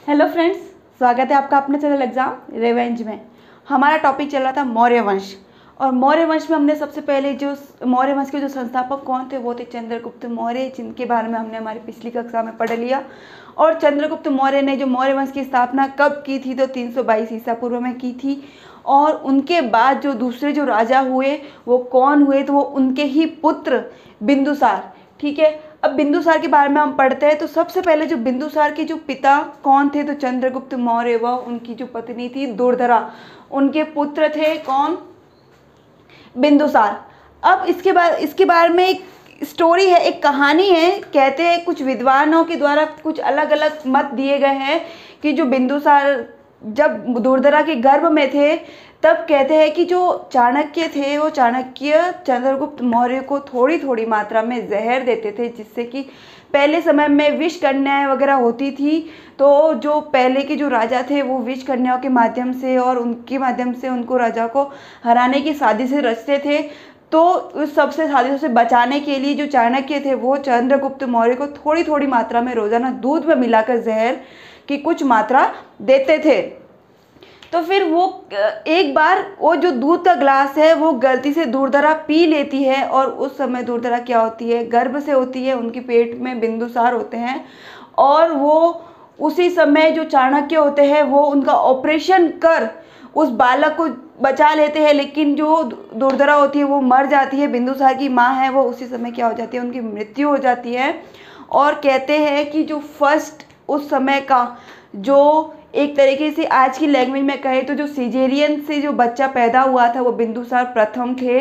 Hello friends, स्वागत है आपका अपने चैनल एग्जाम रिवेंज में। हमारा टॉपिक चल रहा था मौर्य वंश। और मौर्य वंश में हमने सबसे पहले जो मौर्य वंश के जो संस्थापक कौन थे वो थे चंद्रगुप्त मौर्य, जिनके बारे में हमने हमारी पिछली कक्षा में पढ़ लिया। और चंद्रगुप्त मौर्य ने जो मौर्य वंश की स्थापना कब की थी, तो 322 ईसा पूर्व में की थी। और उनके बाद जो दूसरे जो राजा हुए वो कौन हुए, तो वो उनके ही पुत्र बिंदुसार। ठीक है, अब बिंदुसार के बारे में हम पढ़ते हैं। तो सबसे पहले जो बिंदुसार के जो पिता कौन थे, तो चंद्रगुप्त मौर्य व उनकी जो पत्नी थी दुर्धरा, उनके पुत्र थे कौन, बिंदुसार। अब इसके बारे में एक स्टोरी है, एक कहानी है। कहते हैं कुछ विद्वानों के द्वारा कुछ अलग अलग मत दिए गए हैं कि जो बिंदुसार जब दुर्धरा के गर्भ में थे, तब कहते हैं कि जो चाणक्य थे वो चाणक्य चंद्रगुप्त मौर्य को थोड़ी थोड़ी मात्रा में जहर देते थे, जिससे कि पहले समय में विष कन्याएं वगैरह होती थी। तो जो पहले के जो राजा थे वो विष कन्याओं के माध्यम से और उनके माध्यम से उनको राजा को हराने की साजिशें रचते थे। तो उस सबसे साजिशों से बचाने के लिए जो चाणक्य थे वो चंद्रगुप्त मौर्य को थोड़ी थोड़ी मात्रा में रोजाना दूध में मिलाकर जहर की कुछ मात्रा देते थे। तो फिर वो एक बार वो जो दूध का ग्लास है वो गलती से दुर्धरा पी लेती है। और उस समय दुर्धरा क्या होती है, गर्भ से होती है, उनके पेट में बिंदुसार होते हैं। और वो उसी समय जो चाणक्य होते हैं वो उनका ऑपरेशन कर उस बालक को बचा लेते हैं, लेकिन जो दुर्धरा होती है वो मर जाती है। बिंदुसार की माँ है वो उसी समय क्या हो जाती है, उनकी मृत्यु हो जाती है। और कहते हैं कि जो फर्स्ट उस समय का जो एक तरीके से आज की लैंग्वेज में कहे तो जो सिजेरियन से जो बच्चा पैदा हुआ था वो बिंदुसार प्रथम थे।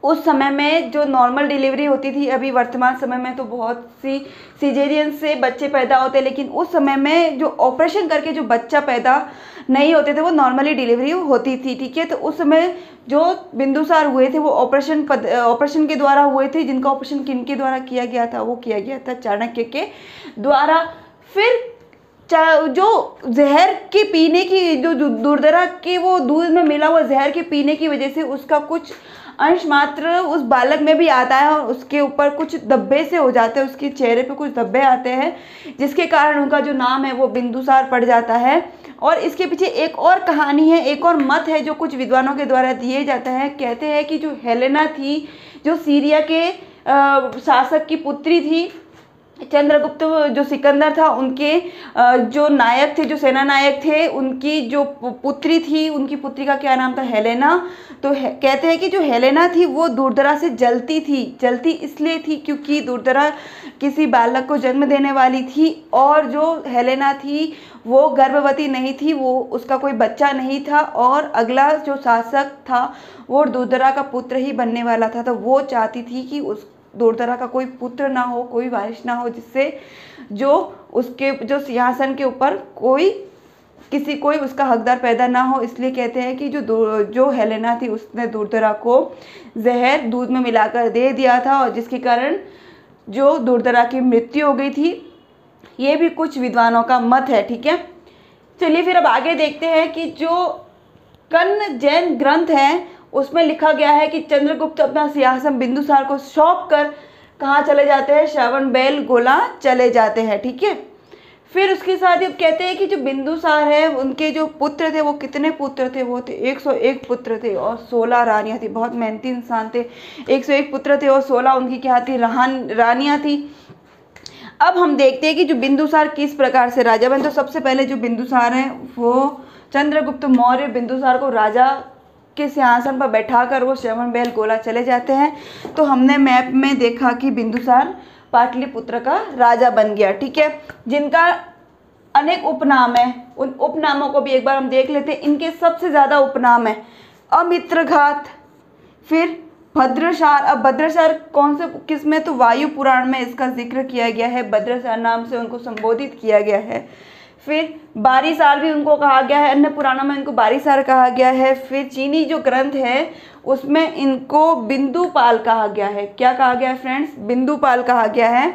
उस समय में जो नॉर्मल डिलीवरी होती थी, अभी वर्तमान समय में तो बहुत सी सिजेरियन से बच्चे पैदा होते, लेकिन उस समय में जो ऑपरेशन करके जो बच्चा पैदा नहीं होते थे वो नॉर्मली डिलीवरी होती थी। ठीक है, तो उस समय जो बिंदुसार हुए थे वो ऑपरेशन के द्वारा हुए थे, जिनका ऑपरेशन किनके द्वारा किया गया था, वो किया गया था चाणक्य के द्वारा। फिर जो जहर के पीने की जो दुर्धरा के वो दूध में मिला हुआ जहर के पीने की वजह से उसका कुछ अंश मात्र उस बालक में भी आता है और उसके ऊपर कुछ धब्बे से हो जाते हैं, उसके चेहरे पे कुछ धब्बे आते हैं, जिसके कारण उनका जो नाम है वो बिंदुसार पड़ जाता है। और इसके पीछे एक और कहानी है, एक और मत है जो कुछ विद्वानों के द्वारा दिए जाता है। कहते हैं कि जो हेलेना थी, जो सीरिया के शासक की पुत्री थी, चंद्रगुप्त जो सिकंदर था उनके जो नायक थे, जो सेना नायक थे, उनकी जो पुत्री थी, उनकी पुत्री का क्या नाम था, हेलेना। तो कहते हैं कि जो हेलेना थी वो दुर्धरा से जलती थी। जलती इसलिए थी क्योंकि दुर्धरा किसी बालक को जन्म देने वाली थी और जो हेलेना थी वो गर्भवती नहीं थी, वो उसका कोई बच्चा नहीं था और अगला जो शासक था वो दुर्धरा का पुत्र ही बनने वाला था। तो वो चाहती थी कि उस दुर्धरा का कोई पुत्र ना हो, कोई वारिस ना हो, जिससे जो उसके जो सिंहासन के ऊपर कोई उसका हकदार पैदा ना हो। इसलिए कहते हैं कि जो हेलेना थी उसने दुर्धरा को जहर दूध में मिलाकर दे दिया था और जिसके कारण जो दुर्धरा की मृत्यु हो गई थी। ये भी कुछ विद्वानों का मत है। ठीक है, चलिए फिर अब आगे देखते हैं कि जो कर्ण जैन ग्रंथ है उसमें लिखा गया है कि चंद्रगुप्त अपना सिंहासन बिंदुसार को सौंप कर कहाँ चले जाते हैं, श्रवणबेलगोला चले जाते हैं। ठीक है, फिर उसके साथ ही अब कहते हैं कि जो बिंदुसार है उनके जो पुत्र थे वो कितने पुत्र थे, वो थे 101 पुत्र थे और 16 रानियाँ थी। बहुत मेहनती इंसान थे। 101 पुत्र थे और 16 उनकी क्या थी, रानियाँ थी। अब हम देखते हैं कि जो बिंदुसार किस प्रकार से राजा बने। तो सबसे पहले जो बिंदुसार हैं वो चंद्रगुप्त मौर्य बिंदुसार को राजा के सिंहासन पर बैठाकर वो श्रवणबेलगोला चले जाते हैं। तो हमने मैप में देखा कि बिंदुसार पाटलिपुत्र का राजा बन गया। ठीक है, जिनका अनेक उपनाम है, उन उपनामों को भी एक बार हम देख लेते हैं। इनके सबसे ज़्यादा उपनाम है अमित्रघात, फिर भद्रसार। अब भद्रसार कौन से किस में, तो वायु पुराण में इसका जिक्र किया गया है, भद्रसार नाम से उनको संबोधित किया गया है। फिर बारीसार भी उनको कहा गया है, अन्य पुराणों में इनको बारीसार कहा गया है। फिर चीनी जो ग्रंथ है उसमें इनको बिंदुपाल कहा गया है। क्या कहा गया है फ्रेंड्स, बिंदुपाल कहा गया है।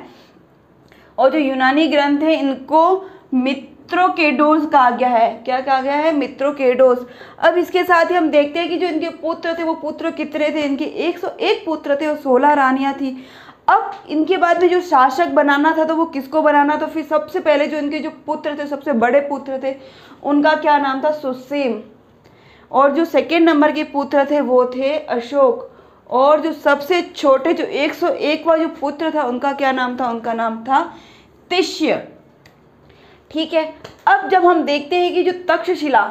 और जो यूनानी ग्रंथ है इनको मित्रोकेडोस कहा गया है। क्या कहा गया है, मित्रोकेडोस। अब इसके साथ ही हम देखते हैं कि जो इनके पुत्र थे वो पुत्र कितने थे, इनके 101 पुत्र थे और 16 रानियां थी। अब इनके बाद में जो शासक बनाना था तो वो किसको बनाना, तो फिर सबसे पहले जो इनके जो पुत्र थे, सबसे बड़े पुत्र थे, उनका क्या नाम था, सुसीम। और जो सेकेंड नंबर के पुत्र थे वो थे अशोक। और जो सबसे छोटे जो 101वां जो पुत्र था उनका क्या नाम था, उनका नाम था तिष्य। ठीक है, अब जब हम देखते हैं कि जो तक्षशिला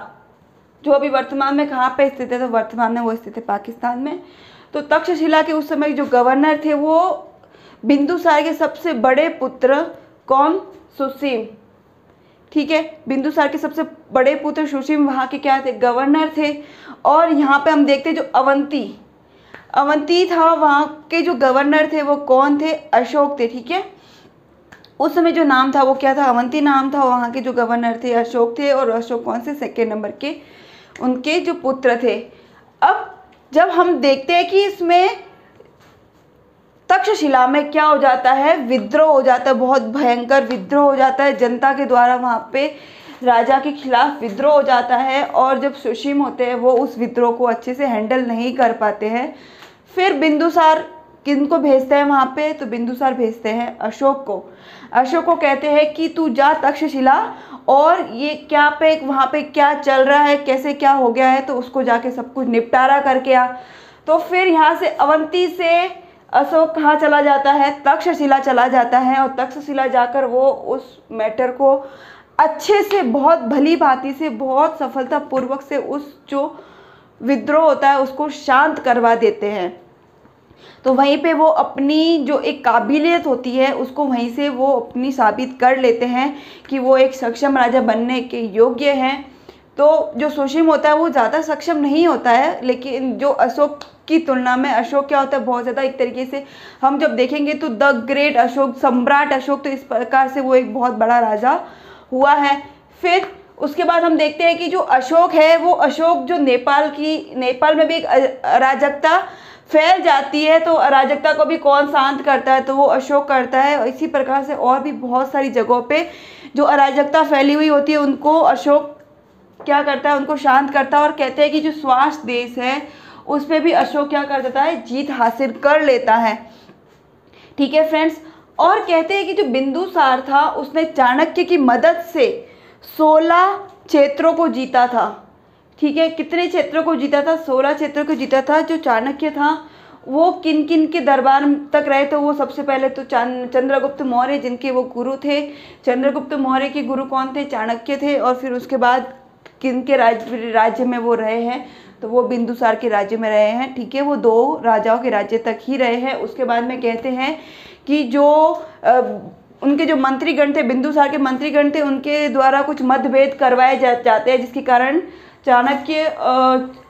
जो अभी वर्तमान में कहाँ पे स्थित है, तो वर्तमान में वो स्थित है पाकिस्तान में। तो तक्षशिला के उस समय जो गवर्नर थे वो बिंदुसार के सबसे बड़े पुत्र कौन, सुसीम। ठीक है, बिंदुसार के सबसे बड़े पुत्र सुसीम वहाँ के क्या थे, गवर्नर थे। और यहाँ पे हम देखते हैं जो अवंती था, वहाँ के जो गवर्नर थे वो कौन थे, अशोक थे। ठीक है, उस समय जो नाम था वो क्या था, अवंती नाम था। वहाँ के जो गवर्नर थे अशोक थे। और अशोक कौन से, सेकेंड नंबर के उनके जो पुत्र थे। अब जब हम देखते हैं कि इसमें तक्षशिला में क्या हो जाता है, विद्रोह हो जाता है, बहुत भयंकर विद्रोह हो जाता है, जनता के द्वारा वहाँ पे राजा के खिलाफ विद्रोह हो जाता है। और जब सुसीम होते हैं वो उस विद्रोह को अच्छे से हैंडल नहीं कर पाते हैं। फिर बिंदुसार किनको भेजते हैं वहाँ पे, तो बिंदुसार भेजते हैं अशोक को। अशोक को कहते हैं कि तू जा तक्षशिला और ये क्या पे वहाँ पे क्या चल रहा है, कैसे क्या हो गया है, तो उसको जाके सब कुछ निपटारा करके आ। तो फिर यहाँ से अवंती से अशोक कहाँ चला जाता है, तक्षशिला चला जाता है। और तक्षशिला जाकर वो उस मैटर को अच्छे से, बहुत भली भांति से, बहुत सफलतापूर्वक से उस जो विद्रोह होता है उसको शांत करवा देते हैं। तो वहीं पे वो अपनी जो एक काबिलियत होती है उसको वहीं से वो अपनी साबित कर लेते हैं कि वो एक सक्षम राजा बनने के योग्य हैं। तो जो सुसीम होता है वो ज़्यादा सक्षम नहीं होता है, लेकिन जो अशोक की तुलना में अशोक क्या होता है, बहुत ज़्यादा एक तरीके से हम जब देखेंगे तो द ग्रेट अशोक, सम्राट अशोक, तो इस प्रकार से वो एक बहुत बड़ा राजा हुआ है। फिर उसके बाद हम देखते हैं कि जो अशोक है वो अशोक जो नेपाल में भी एक अराजकता फैल जाती है, तो अराजकता को भी कौन शांत करता है, तो वो अशोक करता है। और इसी प्रकार से और भी बहुत सारी जगहों पे जो अराजकता फैली हुई होती है उनको अशोक क्या करता है, उनको शांत करता है। और कहते हैं कि जो स्वास देश है उस पर भी अशोक क्या कर देता है, जीत हासिल कर लेता है। ठीक है फ्रेंड्स, और कहते हैं कि जो बिंदुसार था उसने चाणक्य की मदद से 16 क्षेत्रों को जीता था। ठीक है, कितने क्षेत्रों को जीता था, 16 क्षेत्रों को जीता था। जो चाणक्य था वो किन किन के दरबार तक रहे, तो वो सबसे पहले तो चंद्रगुप्त मौर्य जिनके वो गुरु थे। चंद्रगुप्त मौर्य के गुरु कौन थे, चाणक्य थे। और फिर उसके बाद किन के राज्य में वो रहे हैं, तो वो बिंदुसार के राज्य में रहे हैं। ठीक है, वो 2 राजाओं के राज्य तक ही रहे हैं। उसके बाद में कहते हैं कि जो उनके जो मंत्रीगण थे, बिंदुसार के मंत्रीगण थे, उनके द्वारा कुछ मतभेद करवाए जाते हैं, जिसके कारण चाणक्य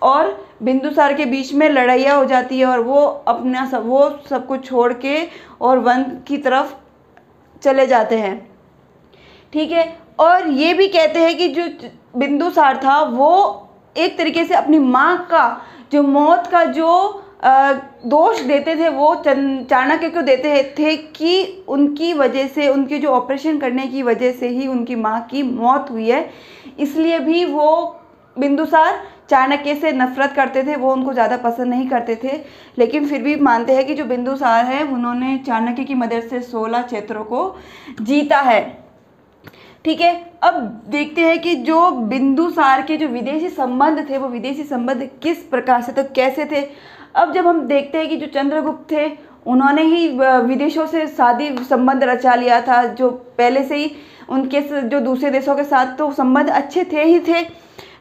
और बिंदुसार के बीच में लड़ाइयाँ हो जाती है। और वो सब कुछ छोड़ के और वन की तरफ चले जाते हैं। ठीक है, और ये भी कहते हैं कि जो बिंदुसार था वो एक तरीके से अपनी माँ का जो मौत का जो दोष देते थे वो चाणक्य को देते थे कि उनकी वजह से, उनके जो ऑपरेशन करने की वजह से ही उनकी माँ की मौत हुई है। इसलिए भी वो बिंदुसार चाणक्य से नफरत करते थे, वो उनको ज़्यादा पसंद नहीं करते थे। लेकिन फिर भी मानते हैं कि जो बिंदुसार है उन्होंने चाणक्य की मदद से 16 क्षेत्रों को जीता है। ठीक है, अब देखते हैं कि जो बिंदुसार के जो विदेशी संबंध थे वो विदेशी संबंध किस प्रकार से, तो कैसे थे। अब जब हम देखते हैं कि जो चंद्रगुप्त थे उन्होंने ही विदेशों से शादी संबंध रचा लिया था, जो पहले से ही उनके जो दूसरे देशों के साथ तो संबंध अच्छे थे ही थे।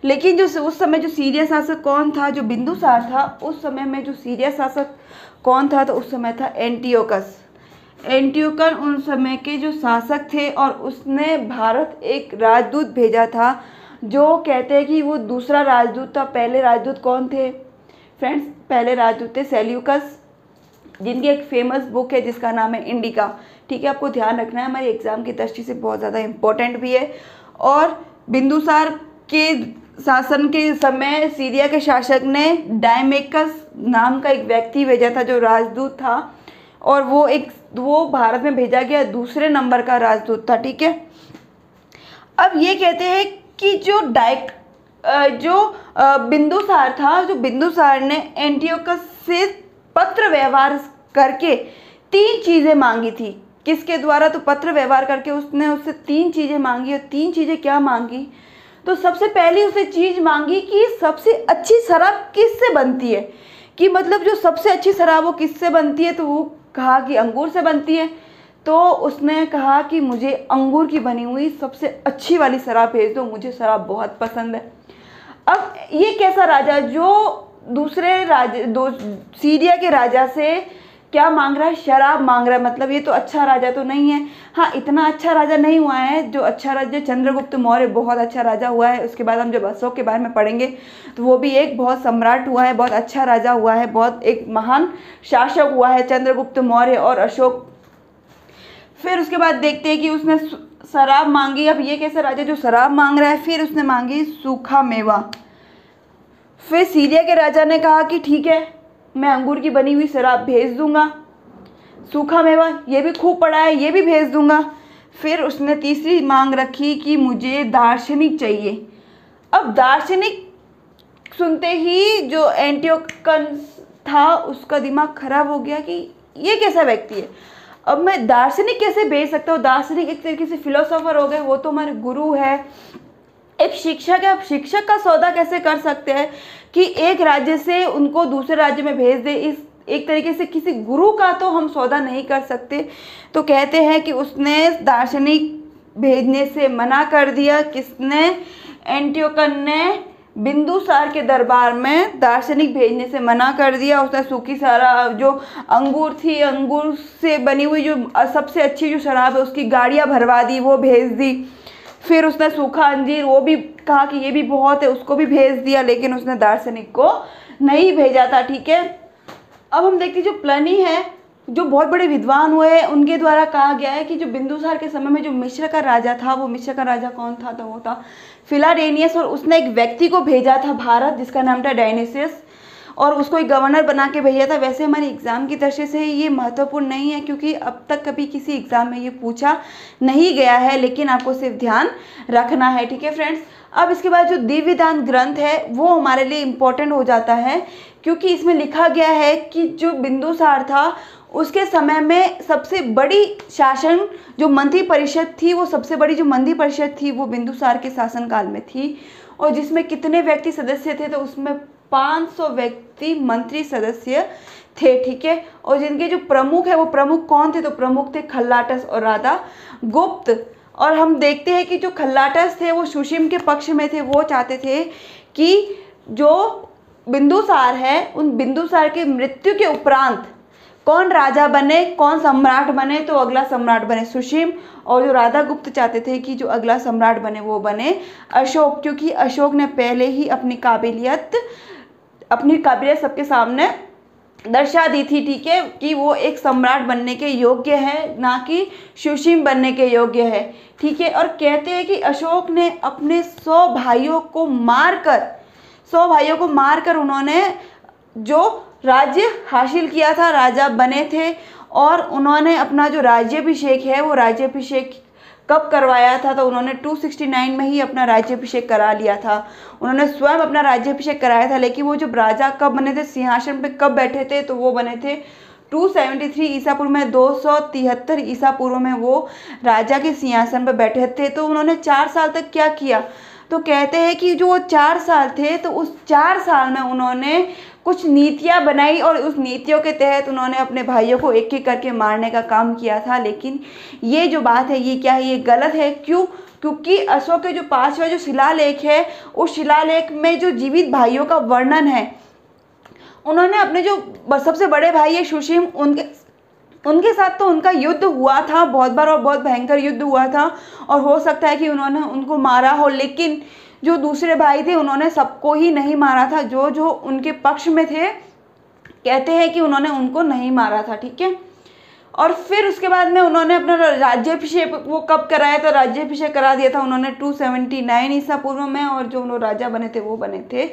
लेकिन जो उस समय जो सीरिया शासक कौन था, जो बिंदुसार था, उस समय में जो सीरिया शासक कौन था, तो उस समय था एंटियोकस। एंटियोकस उन समय के जो शासक थे और उसने भारत एक राजदूत भेजा था, जो कहते हैं कि वो दूसरा राजदूत था। पहले राजदूत कौन थे फ्रेंड्स, पहले राजदूत थे सेल्यूकस, जिनकी एक फेमस बुक है जिसका नाम है इंडिका। ठीक है, आपको ध्यान रखना है, हमारे एग्जाम की दृष्टि से बहुत ज़्यादा इम्पोर्टेंट भी है। और बिंदुसार के शासन के समय सीरिया के शासक ने डायमेकस नाम का एक व्यक्ति भेजा था जो राजदूत था, और वो भारत में भेजा गया दूसरे नंबर का राजदूत था। ठीक है, अब ये कहते हैं कि जो बिंदुसार था, जो बिंदुसार ने एंटियोकस से पत्र व्यवहार करके 3 चीज़ें मांगी थी। किसके द्वारा? तो पत्र व्यवहार करके उसने उससे 3 चीज़ें मांगी। और 3 चीज़ें क्या मांगी? तो सबसे पहली उसने चीज़ मांगी कि सबसे अच्छी शराब किससे बनती है, कि मतलब जो सबसे अच्छी शराब वो किससे बनती है। तो वो कहा कि अंगूर से बनती है। तो उसने कहा कि मुझे अंगूर की बनी हुई सबसे अच्छी वाली शराब भेज दो, मुझे शराब बहुत पसंद है। अब ये कैसा राजा जो दूसरे राजा सीरिया के राजा से क्या मांग रहा है? शराब मांग रहा है। मतलब ये तो अच्छा राजा तो नहीं है। हाँ, इतना अच्छा राजा नहीं हुआ है। जो अच्छा राजा चंद्रगुप्त मौर्य बहुत अच्छा राजा हुआ है। उसके बाद हम जब अशोक के बारे में पढ़ेंगे तो वो भी एक बहुत सम्राट हुआ है, बहुत अच्छा राजा हुआ है, बहुत एक महान शासक हुआ है चंद्रगुप्त मौर्य और अशोक। फिर उसके बाद देखते हैं कि उसने शराब मांगी। अब ये कैसा राजा जो शराब मांग रहा है? फिर उसने मांगी सूखा मेवा। फिर सीरिया के राजा ने कहा कि ठीक है, मैं अंगूर की बनी हुई शराब भेज दूंगा। सूखा मेवा ये भी खूब पड़ा है, ये भी भेज दूंगा। फिर उसने तीसरी मांग रखी कि मुझे दार्शनिक चाहिए। अब दार्शनिक सुनते ही जो एंटियोकस था उसका दिमाग खराब हो गया कि ये कैसा व्यक्ति है, अब मैं दार्शनिक कैसे भेज सकता हूँ। दार्शनिक एक तरीके से फिलोसोफर हो गए, वो तो हमारे गुरु है, एक शिक्षक है। अब शिक्षक का सौदा कैसे कर सकते हैं कि एक राज्य से उनको दूसरे राज्य में भेज दे। इस एक तरीके से किसी गुरु का तो हम सौदा नहीं कर सकते। तो कहते हैं कि उसने दार्शनिक भेजने से मना कर दिया। किसने? एंटियोकस ने बिंदुसार के दरबार में दार्शनिक भेजने से मना कर दिया। उसने सूखी सारा जो अंगूर थी, अंगूर से बनी हुई जो सबसे अच्छी जो शराब है उसकी गाड़ियाँ भरवा दी, वो भेज दी। फिर उसने सूखा अंजीर, वो भी कहा कि ये भी बहुत है, उसको भी भेज दिया। लेकिन उसने दार्शनिक को नहीं भेजा था। ठीक है, अब हम देखते हैं जो प्लनी है, जो बहुत बड़े विद्वान हुए हैं, उनके द्वारा कहा गया है कि जो बिंदुसार के समय में जो मिस्र का राजा था, वो मिस्र का राजा कौन था? तो वो था फिलाडेनियस। और उसने एक व्यक्ति को भेजा था भारत जिसका नाम था डायनेसियस, और उसको एक गवर्नर बना के भेजा था। वैसे हमारे एग्ज़ाम की दृष्टि से ये महत्वपूर्ण नहीं है क्योंकि अब तक कभी किसी एग्ज़ाम में ये पूछा नहीं गया है, लेकिन आपको सिर्फ ध्यान रखना है। ठीक है फ्रेंड्स, अब इसके बाद जो दिव्यदान ग्रंथ है वो हमारे लिए इम्पोर्टेंट हो जाता है क्योंकि इसमें लिखा गया है कि जो बिंदुसार था उसके समय में सबसे बड़ी शासन जो मंत्री परिषद थी, वो सबसे बड़ी जो मंत्री परिषद थी वो बिंदुसार के शासनकाल में थी। और जिसमें कितने व्यक्ति सदस्य थे? तो उसमें 500 व्यक्ति मंत्री सदस्य थे। ठीक है, और जिनके जो प्रमुख है वो प्रमुख कौन थे? तो प्रमुख थे खल्लाटस और राधा गुप्त। और हम देखते हैं कि जो खल्लाटस थे वो सुसीम के पक्ष में थे। वो चाहते थे कि जो बिंदुसार है, उन बिंदुसार के मृत्यु के उपरांत कौन राजा बने, कौन सम्राट बने, तो अगला सम्राट बने सुसीम। और जो राधा गुप्त चाहते थे कि जो अगला सम्राट बने वो बने अशोक, क्योंकि अशोक ने पहले ही अपनी काबिलियत सबके सामने दर्शा दी थी। ठीक है, कि वो एक सम्राट बनने के योग्य है, ना कि सुसीम बनने के योग्य है। ठीक है, और कहते हैं कि अशोक ने अपने 100 भाइयों को मारकर उन्होंने जो राज्य हासिल किया था, राजा बने थे। और उन्होंने अपना जो राज्याभिषेक है वो राज्याभिषेक कब करवाया था? तो उन्होंने 269 में ही अपना राज्याभिषेक करा लिया था। उन्होंने स्वयं अपना राज्याभिषेक कराया था। लेकिन वो जब राजा कब बने थे, सिंहासन पे कब बैठे थे? तो वो बने थे 273 ईसा पूर्व में, 273 ईसा पूर्व में वो राजा के सिंहासन पर बैठे थे। तो उन्होंने 4 साल तक क्या किया? तो कहते हैं कि जो 4 साल थे तो उस 4 साल में उन्होंने कुछ नीतियां बनाई और उस नीतियों के तहत उन्होंने अपने भाइयों को एक एक करके मारने का काम किया था। लेकिन ये जो बात है ये क्या है? ये गलत है। क्यों? क्योंकि अशोक के जो 5वां जो शिलालेख है उस शिलालेख में जो जीवित भाइयों का वर्णन है, उन्होंने अपने जो सबसे बड़े भाई है सुसीम, उनके साथ तो उनका युद्ध हुआ था बहुत बार और बहुत भयंकर युद्ध हुआ था और हो सकता है कि उन्होंने उनको मारा हो। लेकिन जो दूसरे भाई थे उन्होंने सबको ही नहीं मारा था। जो जो उनके पक्ष में थे कहते हैं कि उन्होंने उनको नहीं मारा था। ठीक है, और फिर उसके बाद में उन्होंने अपना राज्याभिषेक वो कब कराया? तो राज्याभिषेक करा दिया था उन्होंने 279 ईसा पूर्व में, और जो उन्होंने राजा बने थे वो बने थे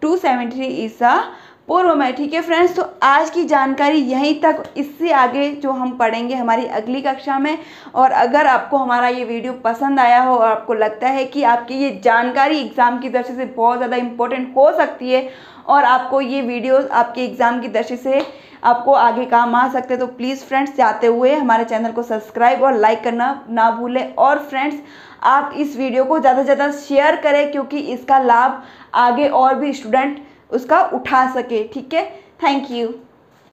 273 ईसा पूर्व में। ठीक है फ्रेंड्स, तो आज की जानकारी यहीं तक। इससे आगे जो हम पढ़ेंगे हमारी अगली कक्षा में। और अगर आपको हमारा ये वीडियो पसंद आया हो और आपको लगता है कि आपकी ये जानकारी एग्ज़ाम की दृष्टि से बहुत ज़्यादा इम्पोर्टेंट हो सकती है और आपको ये वीडियोस आपके एग्ज़ाम की दृष्टि से आपको आगे काम आ सकते हैं। तो प्लीज़ फ्रेंड्स, जाते हुए हमारे चैनल को सब्सक्राइब और लाइक करना ना भूलें। और फ्रेंड्स, आप इस वीडियो को ज़्यादा से ज़्यादा शेयर करें, क्योंकि इसका लाभ आगे और भी स्टूडेंट उसका उठा सके। ठीक है, थैंक यू।